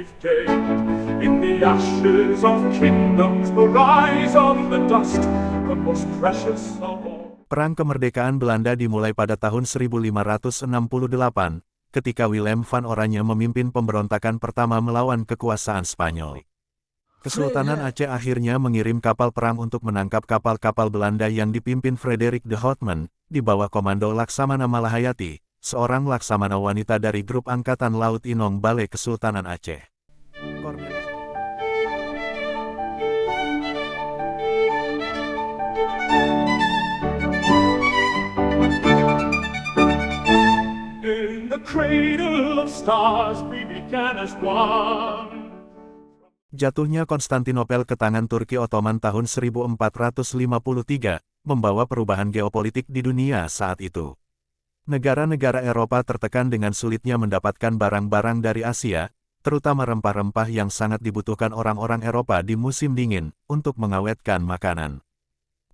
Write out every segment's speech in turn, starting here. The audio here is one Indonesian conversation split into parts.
we've gained. In the ashes of kingdoms, the rise of the dust, the most precious of all. Perang kemerdekaan Belanda dimulai pada tahun 1568, ketika Willem van Oranje memimpin pemberontakan pertama melawan kekuasaan Spanyol. Kesultanan Aceh akhirnya mengirim kapal perang untuk menangkap kapal-kapal Belanda yang dipimpin Frederik de Houtman, di bawah komando Laksamana Malahayati, seorang laksamana wanita dari grup Angkatan Laut Inong Balai Kesultanan Aceh. In the cradle of stars we began as one. Jatuhnya Konstantinopel ke tangan Turki Ottoman tahun 1453, membawa perubahan geopolitik di dunia saat itu. Negara-negara Eropa tertekan dengan sulitnya mendapatkan barang-barang dari Asia, terutama rempah-rempah yang sangat dibutuhkan orang-orang Eropa di musim dingin, untuk mengawetkan makanan.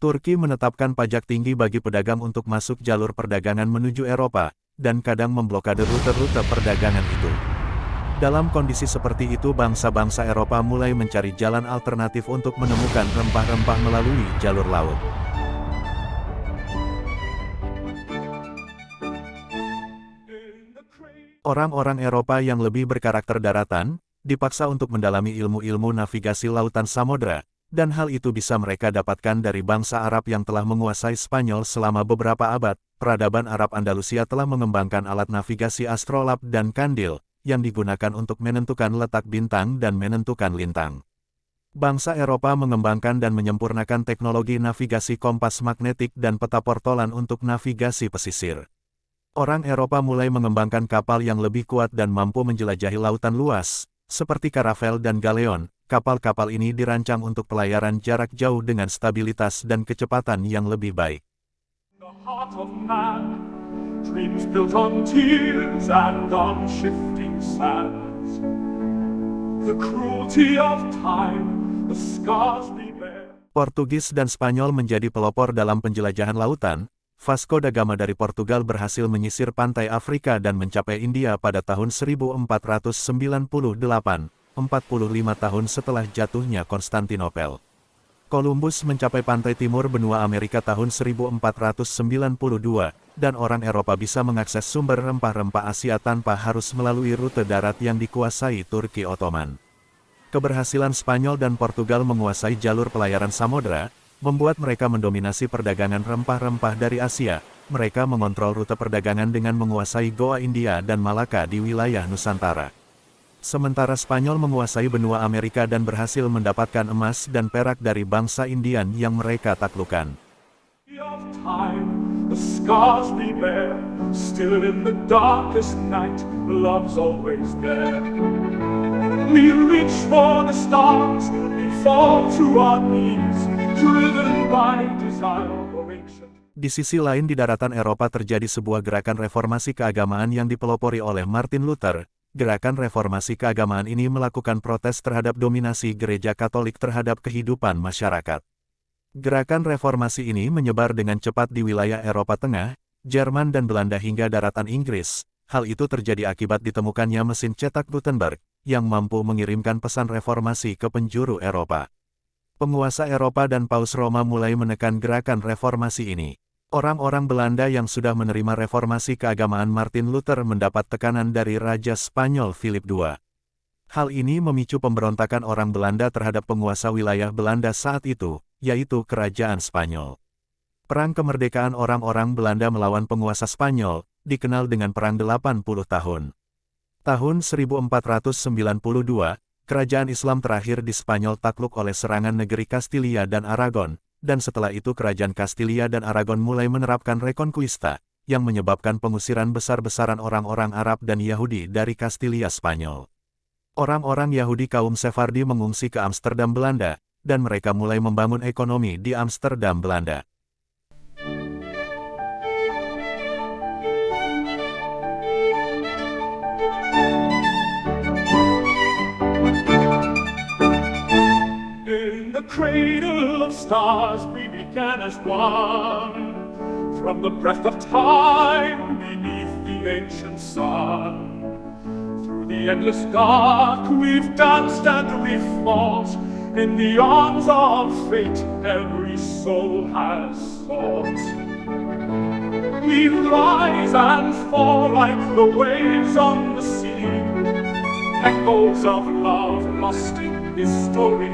Turki menetapkan pajak tinggi bagi pedagang untuk masuk jalur perdagangan menuju Eropa, dan kadang memblokade rute-rute perdagangan itu. Dalam kondisi seperti itu bangsa-bangsa Eropa mulai mencari jalan alternatif untuk menemukan rempah-rempah melalui jalur laut. Orang-orang Eropa yang lebih berkarakter daratan, dipaksa untuk mendalami ilmu-ilmu navigasi lautan samudera, dan hal itu bisa mereka dapatkan dari bangsa Arab yang telah menguasai Spanyol selama beberapa abad. Peradaban Arab Andalusia telah mengembangkan alat navigasi astrolab dan kandil, yang digunakan untuk menentukan letak bintang dan menentukan lintang. Bangsa Eropa mengembangkan dan menyempurnakan teknologi navigasi kompas magnetik dan peta portolan untuk navigasi pesisir. Orang Eropa mulai mengembangkan kapal yang lebih kuat dan mampu menjelajahi lautan luas, seperti karavel dan galeon. Kapal-kapal ini dirancang untuk pelayaran jarak jauh dengan stabilitas dan kecepatan yang lebih baik. The heart of man, dreams built on tears and on shifting sands. The cruelty of time, the scars we bear. Portugis dan Spanyol menjadi pelopor dalam penjelajahan lautan. Vasco da Gama dari Portugal berhasil menyisir pantai Afrika dan mencapai India pada tahun 1498, 45 tahun setelah jatuhnya Konstantinopel. Columbus mencapai pantai timur benua Amerika tahun 1492, dan orang Eropa bisa mengakses sumber rempah-rempah Asia tanpa harus melalui rute darat yang dikuasai Turki Ottoman. Keberhasilan Spanyol dan Portugal menguasai jalur pelayaran samudera, membuat mereka mendominasi perdagangan rempah-rempah dari Asia. Mereka mengontrol rute perdagangan dengan menguasai Goa India dan Malaka di wilayah Nusantara. Sementara Spanyol menguasai benua Amerika dan berhasil mendapatkan emas dan perak dari bangsa Indian yang mereka taklukkan. The scars we bear, still in the darkest night, love's always there. We reach for the stars, we fall to our knees, driven by desire of ancient. Di sisi lain di daratan Eropa terjadi sebuah gerakan reformasi keagamaan yang dipelopori oleh Martin Luther. Gerakan reformasi keagamaan ini melakukan protes terhadap dominasi gereja Katolik terhadap kehidupan masyarakat. Gerakan reformasi ini menyebar dengan cepat di wilayah Eropa Tengah, Jerman dan Belanda hingga daratan Inggris. Hal itu terjadi akibat ditemukannya mesin cetak Gutenberg, yang mampu mengirimkan pesan reformasi ke penjuru Eropa. Penguasa Eropa dan Paus Roma mulai menekan gerakan reformasi ini. Orang-orang Belanda yang sudah menerima reformasi keagamaan Martin Luther mendapat tekanan dari Raja Spanyol Philip II. Hal ini memicu pemberontakan orang Belanda terhadap penguasa wilayah Belanda saat itu, yaitu Kerajaan Spanyol. Perang kemerdekaan orang-orang Belanda melawan penguasa Spanyol, dikenal dengan Perang 80 tahun. Tahun 1492, kerajaan Islam terakhir di Spanyol takluk oleh serangan negeri Kastilia dan Aragon, dan setelah itu kerajaan Kastilia dan Aragon mulai menerapkan reconquista, yang menyebabkan pengusiran besar-besaran orang-orang Arab dan Yahudi dari Kastilia Spanyol. Orang-orang Yahudi kaum Sefardi mengungsi ke Amsterdam Belanda, dan mereka mulai membangun ekonomi di Amsterdam Belanda. In the cradle of stars we began as one. From the breath of time beneath the ancient sun. Through the endless dark we've danced and we've fought. In the arms of fate every soul has sought. We rise and fall like the waves on the sea, echoes of love lost in history.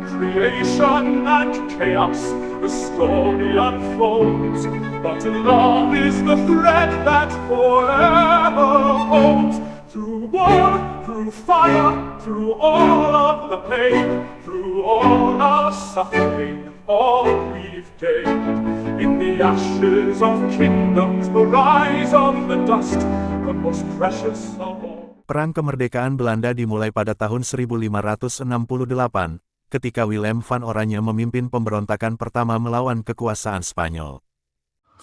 Creation and chaos, the story unfolds, but love is the thread that forever holds. Through war, through fire, through all of the pain, through all our suffering, all we've gained. In the ashes of kingdoms, the rise of the dust, the most precious of all. Perang kemerdekaan Belanda dimulai pada tahun 1568, ketika Willem van Oranje memimpin pemberontakan pertama melawan kekuasaan Spanyol.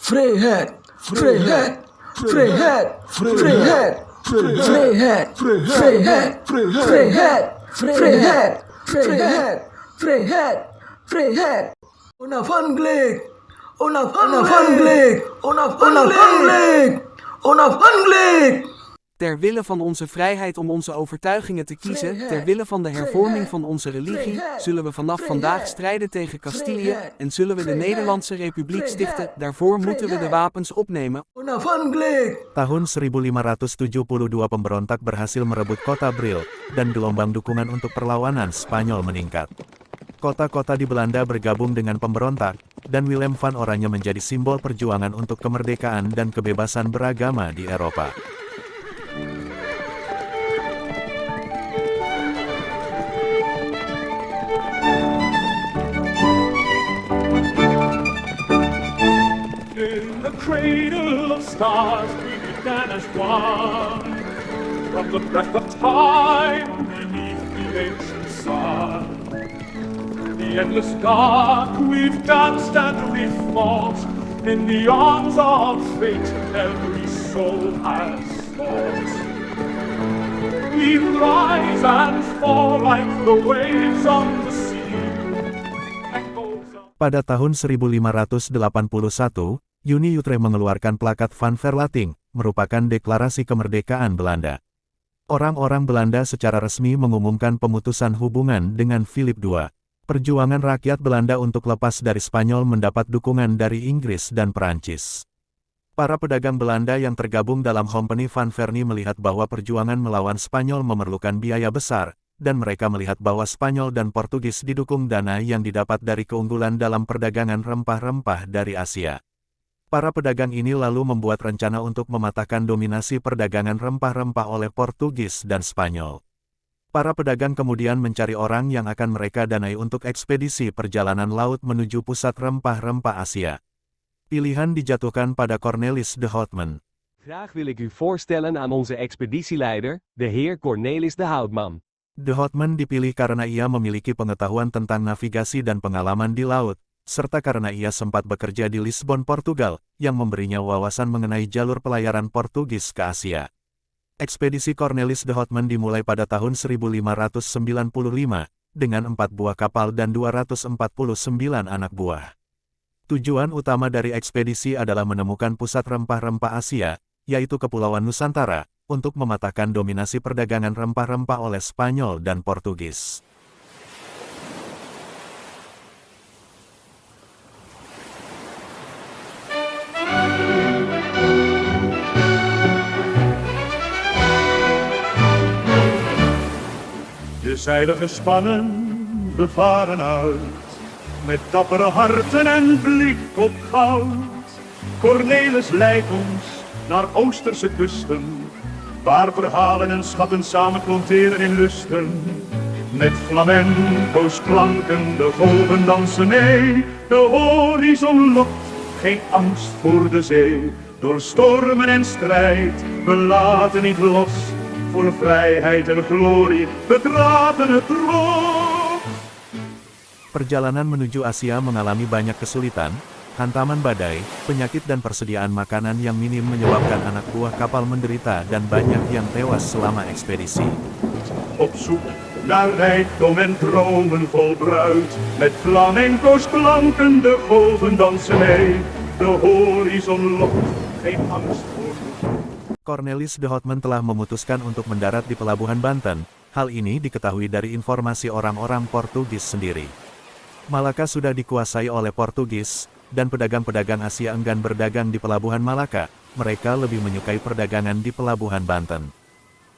Vrijheid, vrijheid, vrijheid, vrijheid, vrijheid, vrijheid, vrijheid, vrijheid, vrijheid, vrijheid, vrijheid. Onafhankelijk, onafhankelijk, onafhankelijk, onafhankelijk. Ter wille van onze vrijheid om onze overtuigingen te kiezen, ter wille van de hervorming van onze religie, zullen we vanaf vandaag strijden tegen Castilië en zullen we de Nederlandse Republiek stichten. Daarvoor moeten we de wapens opnemen. Tahun 1572 pemberontak berhasil merebut kota Brill, dan gelombang dukungan untuk perlawanan Spanyol meningkat. Kota-kota di Belanda bergabung dengan pemberontak, dan Willem van Oranje menjadi simbol perjuangan untuk kemerdekaan dan kebebasan beragama di Eropa. In the cradle of stars we began as one, from the breath of time beneath the ancient sun. The endless dark we've danced and we've fought, in the arms of fate every soul has fought. We rise and fall like the waves on the sea. Pada tahun 1581, Unie Utrecht mengeluarkan plakat Van Verlating, merupakan deklarasi kemerdekaan Belanda. Orang-orang Belanda secara resmi mengumumkan pemutusan hubungan dengan Philip II. Perjuangan rakyat Belanda untuk lepas dari Spanyol mendapat dukungan dari Inggris dan Perancis. Para pedagang Belanda yang tergabung dalam Compagnie Van Verny melihat bahwa perjuangan melawan Spanyol memerlukan biaya besar, dan mereka melihat bahwa Spanyol dan Portugis didukung dana yang didapat dari keunggulan dalam perdagangan rempah-rempah dari Asia. Para pedagang ini lalu membuat rencana untuk mematahkan dominasi perdagangan rempah-rempah oleh Portugis dan Spanyol. Para pedagang kemudian mencari orang yang akan mereka danai untuk ekspedisi perjalanan laut menuju pusat rempah-rempah Asia. Pilihan dijatuhkan pada Cornelis de Houtman. Graag wil ik u voorstellen aan onze expeditieleider, de heer Cornelis de Houtman. De Houtman dipilih karena ia memiliki pengetahuan tentang navigasi dan pengalaman di laut, serta karena ia sempat bekerja di Lisbon, Portugal, yang memberinya wawasan mengenai jalur pelayaran Portugis ke Asia. Ekspedisi Cornelis de Houtman dimulai pada tahun 1595, dengan 4 buah kapal dan 249 anak buah. Tujuan utama dari ekspedisi adalah menemukan pusat rempah-rempah Asia, yaitu Kepulauan Nusantara, untuk mematahkan dominasi perdagangan rempah-rempah oleh Spanyol dan Portugis. De zeilen gespannen, bevaren uit, met dappere harten en blik op goud. Cornelis leidt ons naar Oosterse kusten, waar verhalen en schatten samen klonteren in lusten. Met flamenco's klanken de golven dansen mee, de horizon lokt, geen angst voor de zee. Door stormen en strijd, we laten niet los. Voor vrijheid en glorie, betraten het rood. Perjalanan menuju Asia mengalami banyak kesulitan, hantaman badai, penyakit dan persediaan makanan yang minim menyebabkan anak buah kapal menderita dan banyak yang tewas selama ekspedisi. Op zoek naar rijkdom en dromen vol bruid, met flamenco's klanken de golven dansen mee. De horizon lokt, geen angst voor. Cornelis de Houtman telah memutuskan untuk mendarat di pelabuhan Banten. Hal ini diketahui dari informasi orang-orang Portugis sendiri. Malaka sudah dikuasai oleh Portugis, dan pedagang-pedagang Asia enggan berdagang di pelabuhan Malaka. Mereka lebih menyukai perdagangan di pelabuhan Banten.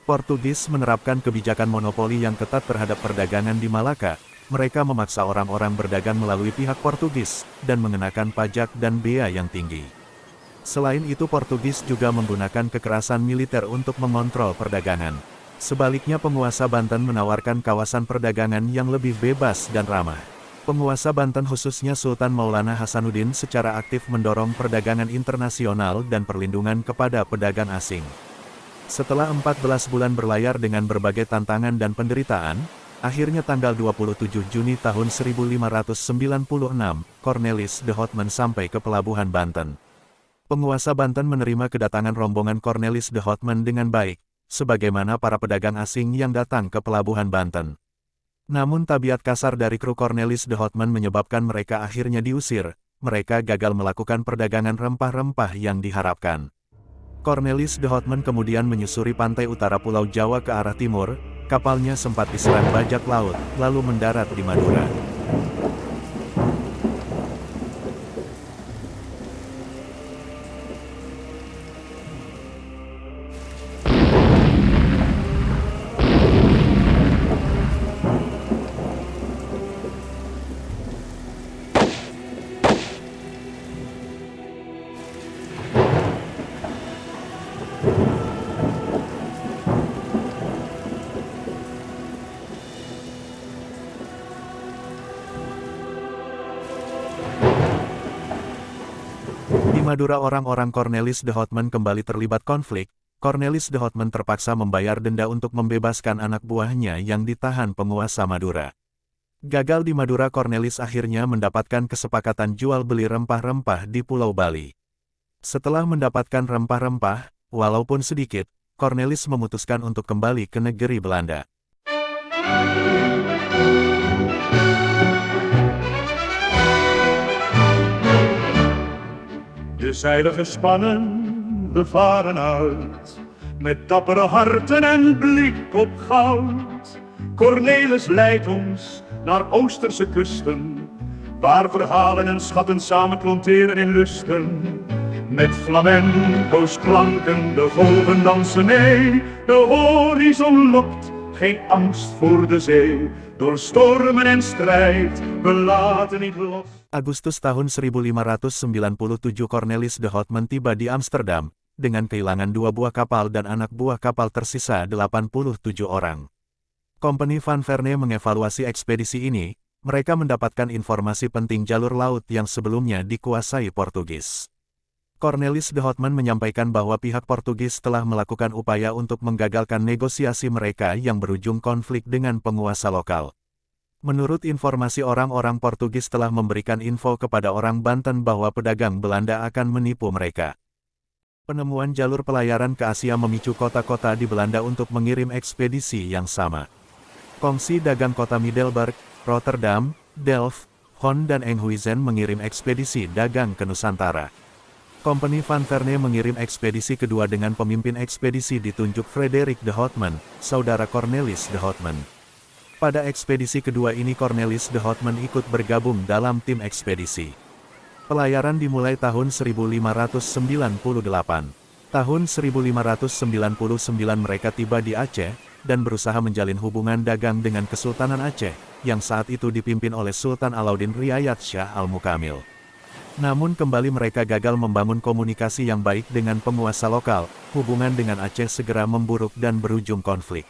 Portugis menerapkan kebijakan monopoli yang ketat terhadap perdagangan di Malaka. Mereka memaksa orang-orang berdagang melalui pihak Portugis, dan mengenakan pajak dan bea yang tinggi. Selain itu Portugis juga menggunakan kekerasan militer untuk mengontrol perdagangan. Sebaliknya penguasa Banten menawarkan kawasan perdagangan yang lebih bebas dan ramah. Penguasa Banten khususnya Sultan Maulana Hasanuddin secara aktif mendorong perdagangan internasional dan perlindungan kepada pedagang asing. Setelah 14 bulan berlayar dengan berbagai tantangan dan penderitaan, akhirnya tanggal 27 Juni tahun 1596, Cornelis de Houtman sampai ke pelabuhan Banten. Penguasa Banten menerima kedatangan rombongan Cornelis de Houtman dengan baik, sebagaimana para pedagang asing yang datang ke pelabuhan Banten. Namun tabiat kasar dari kru Cornelis de Houtman menyebabkan mereka akhirnya diusir. Mereka gagal melakukan perdagangan rempah-rempah yang diharapkan. Cornelis de Houtman kemudian menyusuri pantai utara Pulau Jawa ke arah timur. Kapalnya sempat diserang bajak laut, lalu mendarat di Madura. Di Madura orang-orang Cornelis de Houtman kembali terlibat konflik. Cornelis de Houtman terpaksa membayar denda untuk membebaskan anak buahnya yang ditahan penguasa Madura. Gagal di Madura, Cornelis akhirnya mendapatkan kesepakatan jual beli rempah-rempah di Pulau Bali. Setelah mendapatkan rempah-rempah, walaupun sedikit, Cornelis memutuskan untuk kembali ke negeri Belanda. De zeilen gespannen, we varen uit, met dappere harten en blik op goud. Cornelis leidt ons naar Oosterse kusten, waar verhalen en schatten samen klonteren in lusten. Met flamenco's klanken, de golven dansen mee, de horizon lokt, geen angst voor de zee. Door stormen en strijd, we laten niet los. Agustus tahun 1597 Cornelis de Houtman tiba di Amsterdam, dengan kehilangan 2 buah kapal dan anak buah kapal tersisa 87 orang. Kompeni Van Verne mengevaluasi ekspedisi ini, mereka mendapatkan informasi penting jalur laut yang sebelumnya dikuasai Portugis. Cornelis de Houtman menyampaikan bahwa pihak Portugis telah melakukan upaya untuk menggagalkan negosiasi mereka yang berujung konflik dengan penguasa lokal. Menurut informasi orang-orang Portugis telah memberikan info kepada orang Banten bahwa pedagang Belanda akan menipu mereka. Penemuan jalur pelayaran ke Asia memicu kota-kota di Belanda untuk mengirim ekspedisi yang sama. Kongsi dagang kota Middelburg, Rotterdam, Delft, Hoorn dan Enkhuizen mengirim ekspedisi dagang ke Nusantara. Kompeni Van Verne mengirim ekspedisi kedua dengan pemimpin ekspedisi ditunjuk Frederik de Houtman, saudara Cornelis de Houtman. Pada ekspedisi kedua ini Cornelis de Houtman ikut bergabung dalam tim ekspedisi. Pelayaran dimulai tahun 1598. Tahun 1599 mereka tiba di Aceh, dan berusaha menjalin hubungan dagang dengan Kesultanan Aceh, yang saat itu dipimpin oleh Sultan Alauddin Riayat Shah Al-Mukamil. Namun kembali mereka gagal membangun komunikasi yang baik dengan penguasa lokal, hubungan dengan Aceh segera memburuk dan berujung konflik.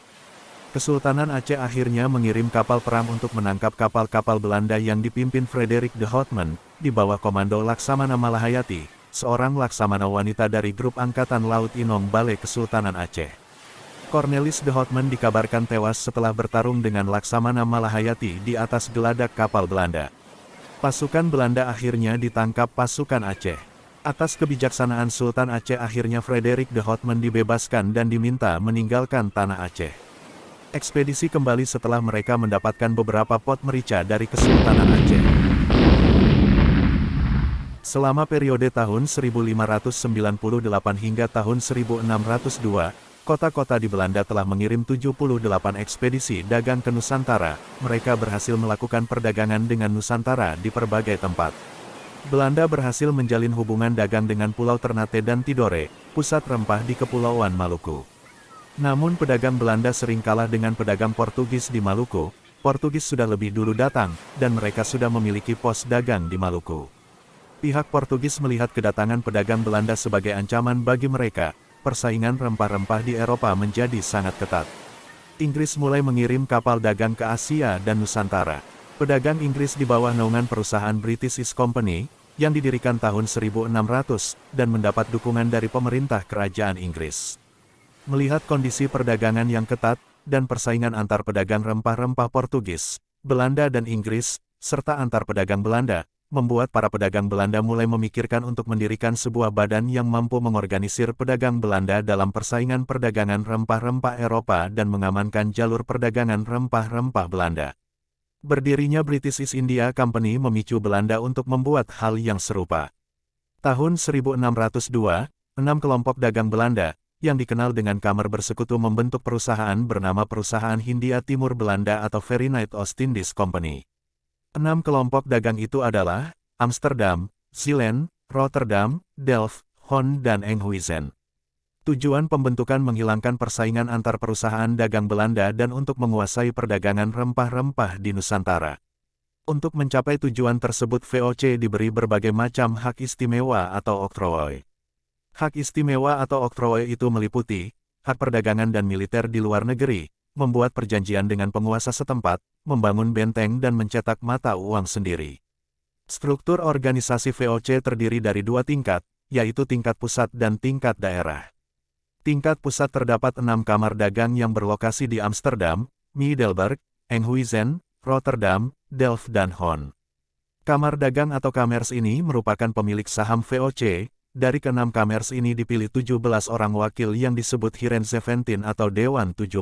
Kesultanan Aceh akhirnya mengirim kapal perang untuk menangkap kapal-kapal Belanda yang dipimpin Frederik de Houtman, di bawah komando Laksamana Malahayati, seorang laksamana wanita dari grup Angkatan Laut Inong Balai Kesultanan Aceh. Cornelis de Houtman dikabarkan tewas setelah bertarung dengan Laksamana Malahayati di atas geladak kapal Belanda. Pasukan Belanda akhirnya ditangkap pasukan Aceh. Atas kebijaksanaan Sultan Aceh akhirnya Frederik de Houtman dibebaskan dan diminta meninggalkan tanah Aceh. Ekspedisi kembali setelah mereka mendapatkan beberapa pot merica dari Kesultanan Aceh. Selama periode tahun 1598 hingga tahun 1602, kota-kota di Belanda telah mengirim 78 ekspedisi dagang ke Nusantara. Mereka berhasil melakukan perdagangan dengan Nusantara di berbagai tempat. Belanda berhasil menjalin hubungan dagang dengan Pulau Ternate dan Tidore, pusat rempah di Kepulauan Maluku. Namun pedagang Belanda sering kalah dengan pedagang Portugis di Maluku. Portugis sudah lebih dulu datang, dan mereka sudah memiliki pos dagang di Maluku. Pihak Portugis melihat kedatangan pedagang Belanda sebagai ancaman bagi mereka. Persaingan rempah-rempah di Eropa menjadi sangat ketat. Inggris mulai mengirim kapal dagang ke Asia dan Nusantara. Pedagang Inggris di bawah naungan perusahaan British East Company, yang didirikan tahun 1600, dan mendapat dukungan dari pemerintah kerajaan Inggris. Melihat kondisi perdagangan yang ketat, dan persaingan antar pedagang rempah-rempah Portugis, Belanda dan Inggris, serta antar pedagang Belanda, membuat para pedagang Belanda mulai memikirkan untuk mendirikan sebuah badan yang mampu mengorganisir pedagang Belanda dalam persaingan perdagangan rempah-rempah Eropa dan mengamankan jalur perdagangan rempah-rempah Belanda. Berdirinya British East India Company memicu Belanda untuk membuat hal yang serupa. Tahun 1602, 6 kelompok dagang Belanda, yang dikenal dengan Kamar Bersekutu membentuk perusahaan bernama Perusahaan Hindia Timur Belanda atau Verenigd Oostindische Company. 6 kelompok dagang itu adalah Amsterdam, Zeeland, Rotterdam, Delft, Hoorn dan Enkhuizen. Tujuan pembentukan menghilangkan persaingan antar perusahaan dagang Belanda dan untuk menguasai perdagangan rempah-rempah di Nusantara. Untuk mencapai tujuan tersebut VOC diberi berbagai macam hak istimewa atau oktroi. Hak istimewa atau oktroi itu meliputi hak perdagangan dan militer di luar negeri, membuat perjanjian dengan penguasa setempat, membangun benteng dan mencetak mata uang sendiri. Struktur organisasi VOC terdiri dari 2 tingkat, yaitu tingkat pusat dan tingkat daerah. Tingkat pusat terdapat 6 kamar dagang yang berlokasi di Amsterdam, Middelburg, Enkhuizen, Rotterdam, Delft dan Hoorn. Kamar dagang atau kamers ini merupakan pemilik saham VOC. Dari ke-6 kamers ini dipilih 17 orang wakil yang disebut Heeren 17 atau Dewan 17.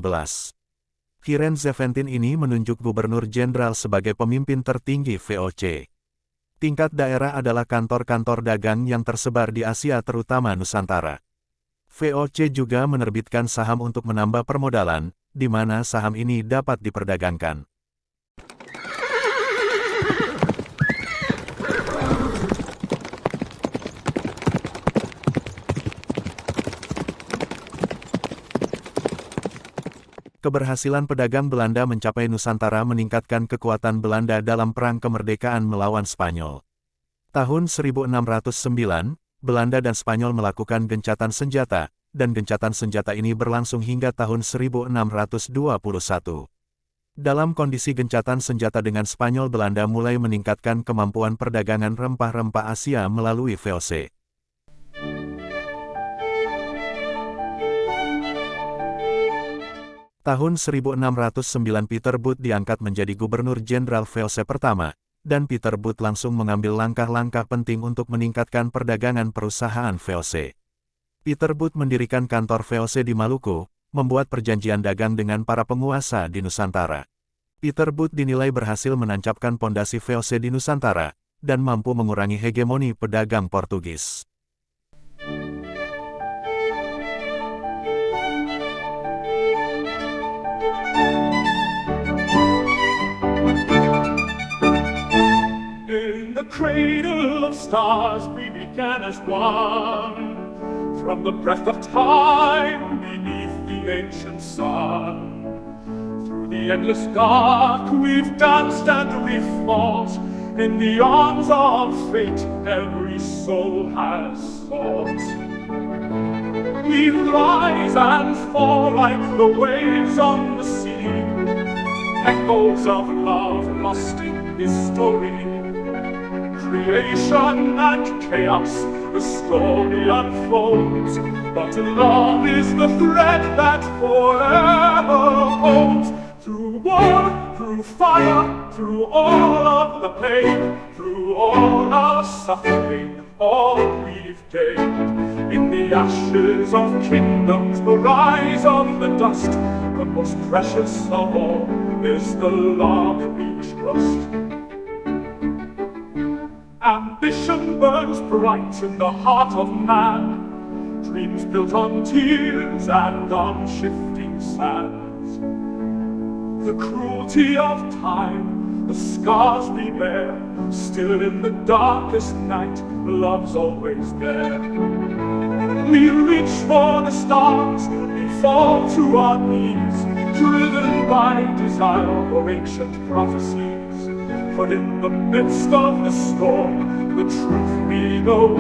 Heeren 17 ini menunjuk Gubernur Jenderal sebagai pemimpin tertinggi VOC. Tingkat daerah adalah kantor-kantor dagang yang tersebar di Asia terutama Nusantara. VOC juga menerbitkan saham untuk menambah permodalan, di mana saham ini dapat diperdagangkan. Keberhasilan pedagang Belanda mencapai Nusantara meningkatkan kekuatan Belanda dalam perang kemerdekaan melawan Spanyol. Tahun 1609, Belanda dan Spanyol melakukan gencatan senjata, dan gencatan senjata ini berlangsung hingga tahun 1621. Dalam kondisi gencatan senjata dengan Spanyol, Belanda mulai meningkatkan kemampuan perdagangan rempah-rempah Asia melalui VOC. Tahun 1609 Peter Booth diangkat menjadi Gubernur Jenderal VOC pertama, dan Peter Booth langsung mengambil langkah-langkah penting untuk meningkatkan perdagangan perusahaan VOC. Peter Booth mendirikan kantor VOC di Maluku, membuat perjanjian dagang dengan para penguasa di Nusantara. Peter Booth dinilai berhasil menancapkan pondasi VOC di Nusantara, dan mampu mengurangi hegemoni pedagang Portugis. In the cradle of stars we began as one, from the breath of time beneath the ancient sun. Through the endless dark we've danced and we fought, in the arms of fate every soul has sought. We rise and fall like the waves on the sea, echoes of love lost in history. Creation and chaos, the story unfolds, but love is the thread that forever holds. Through war, through fire, through all of the pain, through all our suffering, all we've gained. In the ashes of kingdoms, the rise of the dust, the most precious of all is the love we trust. Ambition burns bright in the heart of man. Dreams built on tears and on shifting sands. The cruelty of time, the scars we bear, still in the darkest night, love's always there. We reach for the stars, we fall to our knees, driven by desire or ancient prophecies. But in the midst of the storm, the truth we know,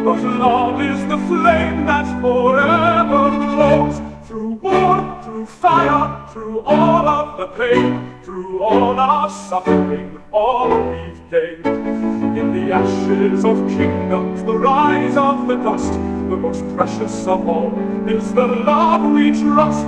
but love is the flame that forever glows. Through war, through fire, through all of the pain, through all our suffering, all we've gained. In the ashes of kingdoms, the rise of the dust, the most precious of all is the love we trust.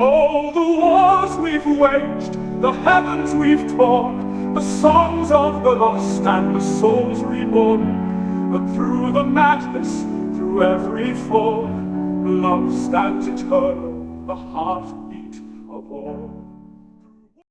Oh, the wars we've waged, the heavens we've torn, the songs of the lost and the souls reborn. But through the madness, through every fall, love stands eternal, the heartbeat of all.